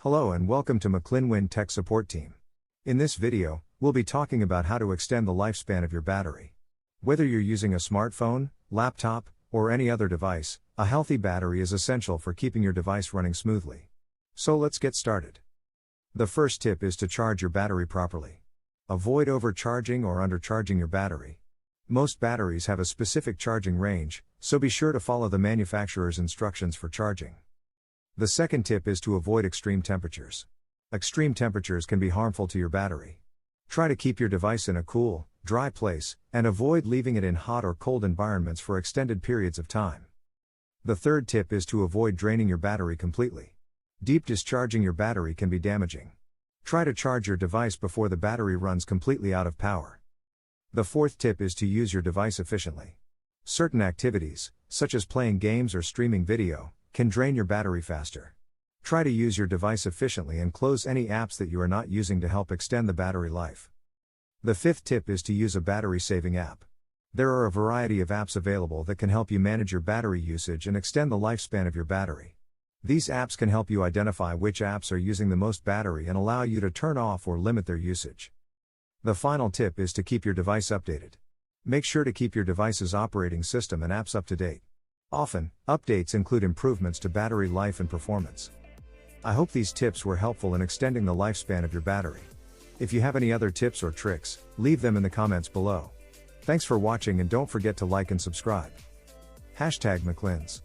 Hello and welcome to McClinWin Tech Support Team. In this video, we'll be talking about how to extend the lifespan of your battery. Whether you're using a smartphone, laptop, or any other device, a healthy battery is essential for keeping your device running smoothly. So let's get started. The first tip is to charge your battery properly. Avoid overcharging or undercharging your battery. Most batteries have a specific charging range, so be sure to follow the manufacturer's instructions for charging. The second tip is to avoid extreme temperatures. Extreme temperatures can be harmful to your battery. Try to keep your device in a cool, dry place, and avoid leaving it in hot or cold environments for extended periods of time. The third tip is to avoid draining your battery completely. Deep discharging your battery can be damaging. Try to charge your device before the battery runs completely out of power. The fourth tip is to use your device efficiently. Certain activities, such as playing games or streaming video, can drain your battery faster. Try to use your device efficiently and close any apps that you are not using to help extend the battery life. The fifth tip is to use a battery-saving app. There are a variety of apps available that can help you manage your battery usage and extend the lifespan of your battery. These apps can help you identify which apps are using the most battery and allow you to turn off or limit their usage. The final tip is to keep your device updated. Make sure to keep your device's operating system and apps up to date. Often, updates include improvements to battery life and performance. I hope these tips were helpful in extending the lifespan of your battery. If you have any other tips or tricks, leave them in the comments below. Thanks for watching and don't forget to like and subscribe. #McClins